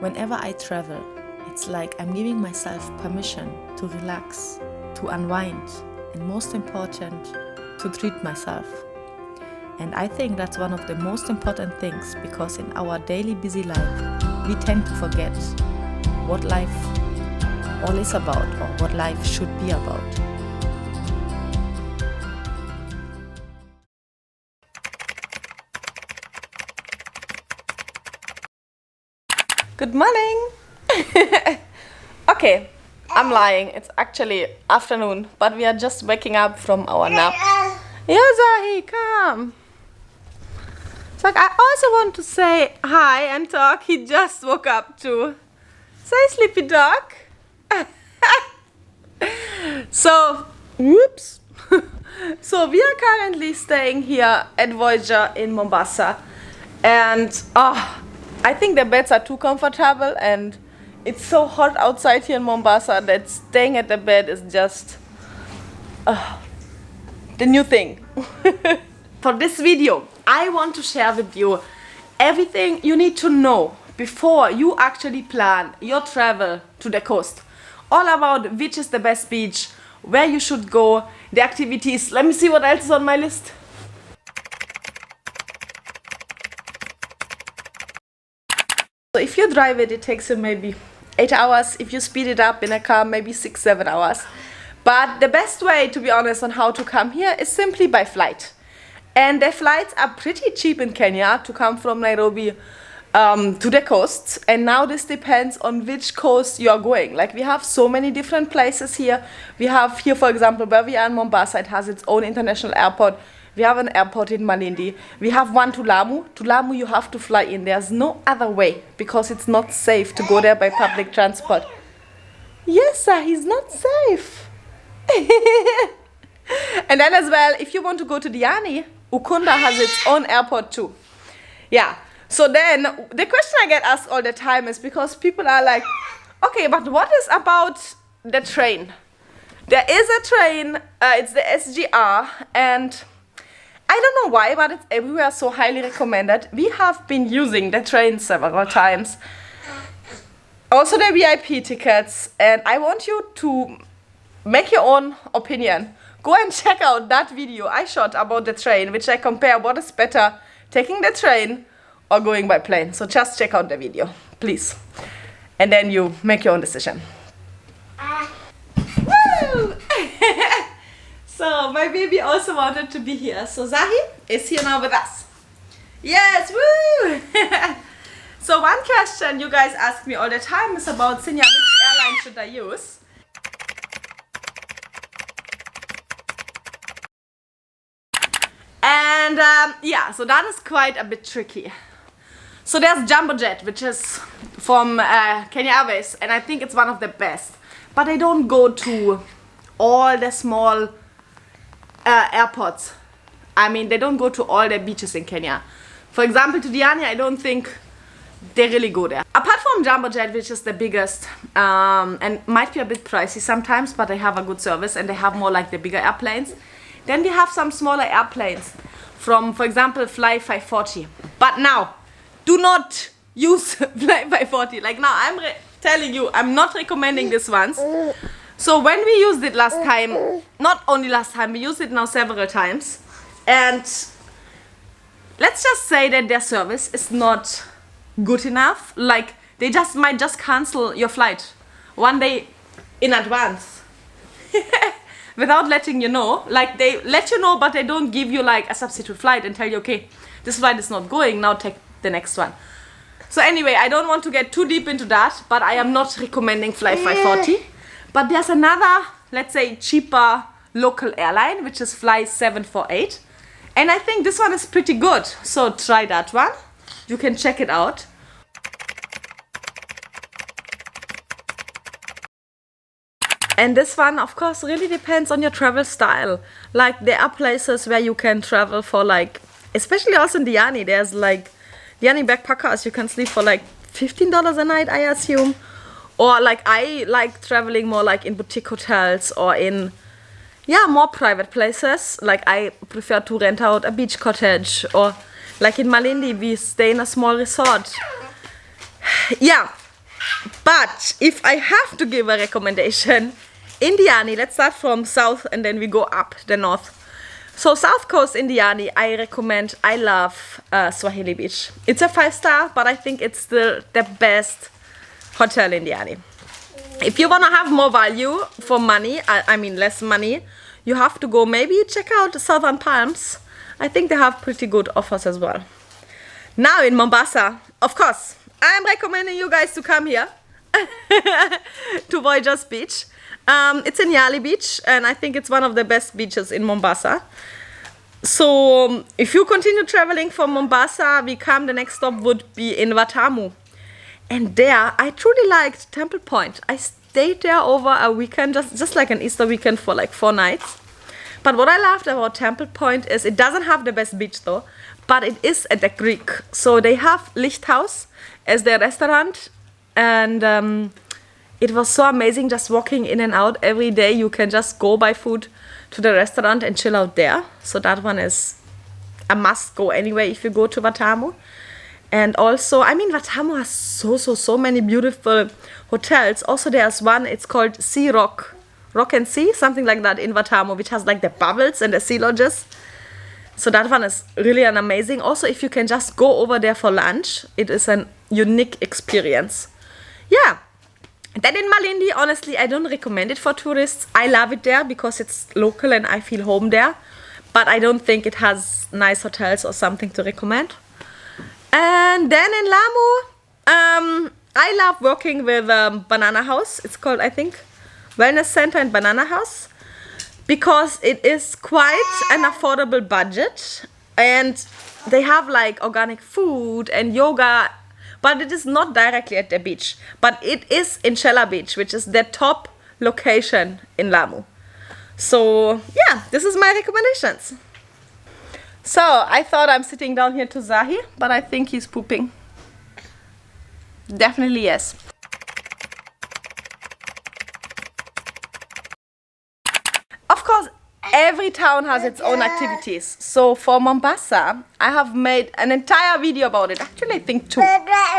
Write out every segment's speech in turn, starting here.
Whenever I travel, it's like I'm giving myself permission to relax, to unwind, and most important, to treat myself. And I think that's one of the most important things, because in our daily busy life, we tend to forget what life all is about, or what life should be about. Good morning! Okay, I'm lying. It's actually afternoon, but we are just waking up from our nap. Yeah, Zahi, come! It's like, I also want to say hi and talk. He just woke up too. Say, sleepy dog. So, whoops. So we are currently staying here at Voyager in Mombasa, and I think the beds are too comfortable, and it's so hot outside here in Mombasa that staying at the bed is just the new thing. For this video, I want to share with you everything you need to know before you actually plan your travel to the coast. All about which is the best beach, where you should go, the activities. Let me see what else is on my list. So if you drive it, it takes you maybe 8 hours. If you speed it up in a car, maybe 6-7 hours. But the best way, to be honest, on how to come here is simply by flight. And the flights are pretty cheap in Kenya to come from Nairobi to the coast. And now this depends on which coast you are going. Like, we have so many different places here. We have here, for example, where we are in Mombasa, it has its own international airport. We have an airport in Malindi. We have one to Lamu. To Lamu you have to fly in. There's no other way, because it's not safe to go there by public transport. Yes, sir, he's not safe. And then as well, if you want to go to Diani, Ukunda has its own airport too. Yeah. So then the question I get asked all the time is, because people are like, okay, but what is about the train? There is a train, it's the SGR, and I don't know why, but it's everywhere so highly recommended. We have been using the train several times. Also the VIP tickets, and I want you to make your own opinion. Go and check out that video I shot about the train, which I compare what is better, taking the train or going by plane. So just check out the video, please. And then you make your own decision. Woo! So my baby also wanted to be here. So Zahi is here now with us. Yes, woo! So one question you guys ask me all the time is about, Sinja, which airline should I use? And yeah, so that is quite a bit tricky. So there's Jumbo Jet, which is from Kenya Airways, and I think it's one of the best. But they don't go to all the small airports. I mean, they don't go to all the beaches in Kenya. For example, to Diani, I don't think they really go there. Apart from Jumbo Jet, which is the biggest, and might be a bit pricey sometimes, but they have a good service and they have more like the bigger airplanes. Then we have some smaller airplanes from, for example, Fly 540. But now, do not use Fly 540. Like now, I'm telling you, I'm not recommending this ones. So when we used it last time, not only last time, we used it now several times. And let's just say that their service is not good enough. Like, they just might just cancel your flight one day in advance. Without letting you know. Like, they let you know, but they don't give you like a substitute flight and tell you, okay, this flight is not going, now take the next one. So anyway, I don't want to get too deep into that, but I am not recommending Fly 540. But there's another, let's say, cheaper local airline, which is Fly 748. And I think this one is pretty good. So try that one. You can check it out. And this one, of course, really depends on your travel style. Like, there are places where you can travel for like, especially also in Diani, there's like Diani backpackers, you can sleep for like $15 a night, I assume. Or like, I like traveling more like in boutique hotels or in, yeah, more private places. Like, I prefer to rent out a beach cottage, or like in Malindi, we stay in a small resort. Yeah, But if I have to give a recommendation, Indiani, let's start from south and then we go up the north. So South Coast Indiani, I recommend, I love Swahili Beach. It's a 5-star, but I think it's still the best hotel in Indiani. If you want to have more value for money, I mean less money, you have to go maybe check out Southern Palms. I think they have pretty good offers as well. Now in Mombasa, of course, I'm recommending you guys to come here to Voyagers Beach. It's in Nyali Beach and I think it's one of the best beaches in Mombasa. So if you continue traveling from Mombasa, the next stop would be in Watamu. And there, I truly liked Temple Point. I stayed there over a weekend, just like an Easter weekend for like 4 nights. But what I loved about Temple Point is it doesn't have the best beach though, but it is at the Greek. So they have Lichthaus as their restaurant, and it was so amazing just walking in and out every day. You can just go buy food to the restaurant and chill out there. So that one is a must go anyway if you go to Watamu. And also, I mean, Watamu has so many beautiful hotels. Also, there's one, it's called Sea Rock and Sea, something like that in Watamu, which has like the bubbles and the sea lodges. So that one is really an amazing. Also, if you can just go over there for lunch, it is an unique experience. Yeah. Then in Malindi, honestly, I don't recommend it for tourists. I love it there because it's local and I feel home there. But I don't think it has nice hotels or something to recommend. And then in Lamu, I love working with Banana House. It's called, I think, Wellness Center and Banana House, because it is quite an affordable budget and they have like organic food and yoga, but it is not directly at the beach, but it is in Shella Beach, which is the top location in Lamu. So yeah, this is my recommendations. So I thought I'm sitting down here to Zahi, but I think he's pooping. Definitely yes. Of course, every town has its own activities. So for Mombasa, I have made an entire video about it. Actually, I think 2.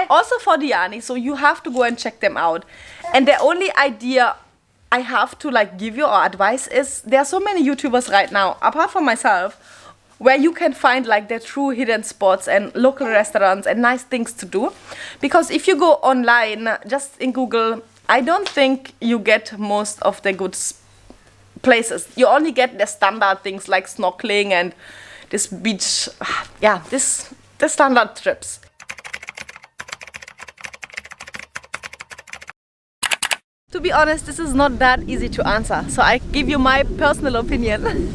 Also for Diani, so you have to go and check them out. And the only idea I have to like give you or advice is there are so many YouTubers right now, apart from myself, where you can find like the true hidden spots and local restaurants and nice things to do. Because if you go online, just in Google, I don't think you get most of the good places. You only get the standard things like snorkeling and this beach, yeah, the standard trips. To be honest, this is not that easy to answer, so I give you my personal opinion.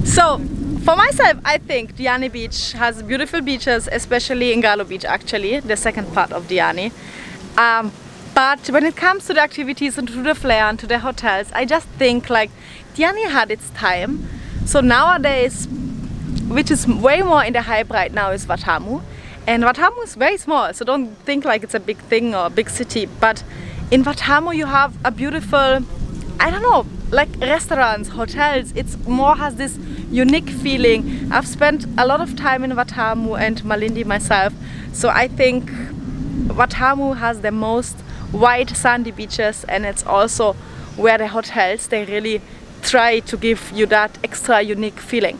So, for myself, I think Diani Beach has beautiful beaches, especially Ngalo Beach actually, the second part of Diani. But when it comes to the activities and to the flair and to the hotels, I just think like Diani had its time. So nowadays, which is way more in the hype right now, is Watamu. And Watamu is very small, so don't think like it's a big thing or a big city. But in Watamu you have a beautiful, I don't know, like restaurants, hotels. It's more has this unique feeling. I've spent a lot of time in Watamu and Malindi myself, so I think Watamu has the most white sandy beaches, and it's also where the hotels, they really try to give you that extra unique feeling.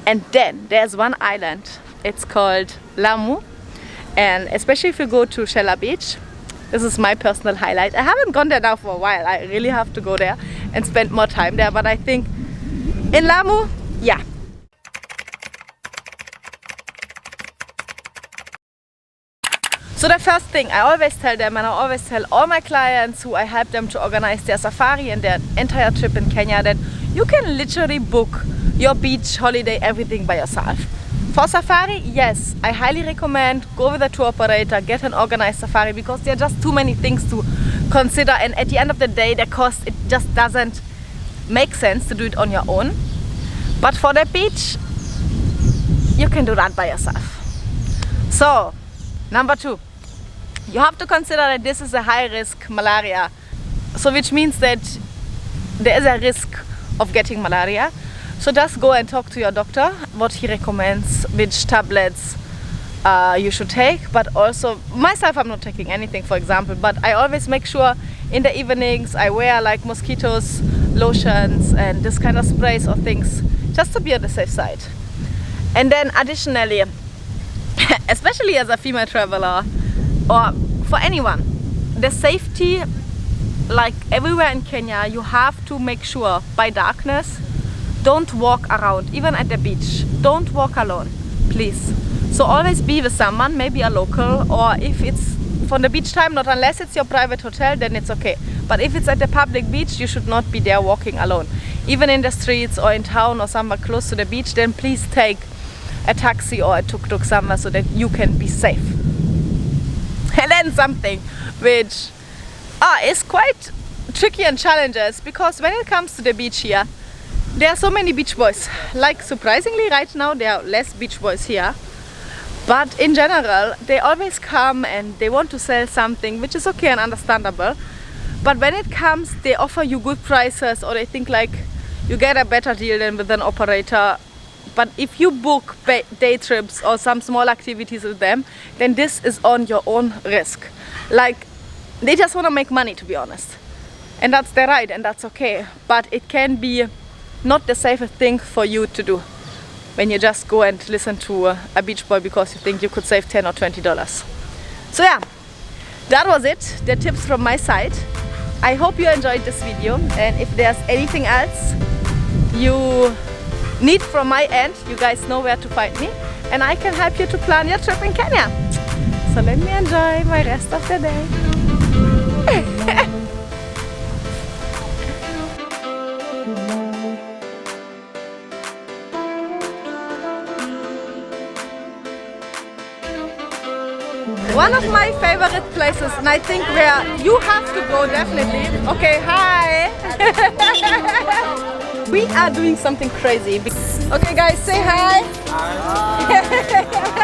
And then there's one island, it's called Lamu, and especially if you go to Shella Beach, this is my personal highlight. I haven't gone there now for a while. I really have to go there and spend more time there, but I think in Lamu, yeah. So the first thing I always tell them, and I always tell all my clients who I help them to organize their safari and their entire trip in Kenya, that you can literally book your beach, holiday, everything by yourself. For safari, yes, I highly recommend go with a tour operator, get an organized safari, because there are just too many things to consider, and at the end of the day, the cost, it just doesn't make sense to do it on your own. But for the beach, you can do that by yourself. So, number 2, you have to consider that this is a high-risk malaria. So which means that there is a risk of getting malaria. So just go and talk to your doctor, what he recommends, which tablets you should take. But also myself, I'm not taking anything, for example, but I always make sure in the evenings I wear like mosquitoes, lotions and this kind of sprays or things, just to be on the safe side. And then additionally, especially as a female traveler or for anyone, the safety, like everywhere in Kenya, you have to make sure by darkness, don't walk around, even at the beach, don't walk alone, please. So always be with someone, maybe a local, or if it's from the beach time, not unless it's your private hotel, then it's okay. But if it's at the public beach, you should not be there walking alone. Even in the streets or in town or somewhere close to the beach, then please take a taxi or a tuk-tuk somewhere so that you can be safe. And then something which is quite tricky and challenges, because when it comes to the beach here, there are so many beach boys. Like surprisingly right now there are less beach boys here. But in general, they always come and they want to sell something, which is okay and understandable. But when it comes, they offer you good prices, or they think like you get a better deal than with an operator. But if you book day trips or some small activities with them, then this is on your own risk. Like, they just want to make money, to be honest. And that's their right, and that's okay. But it can be not the safest thing for you to do when you just go and listen to a beach boy because you think you could save $10 or $20. So yeah, that was it, the tips from my side. I hope you enjoyed this video, and if there's anything else you need from my end, you guys know where to find me, and I can help you to plan your trip in Kenya. So let me enjoy my rest of the day. One of my favorite places, and I think where you have to go definitely. Okay, hi! We are doing something crazy. Okay guys, say hi! Hi!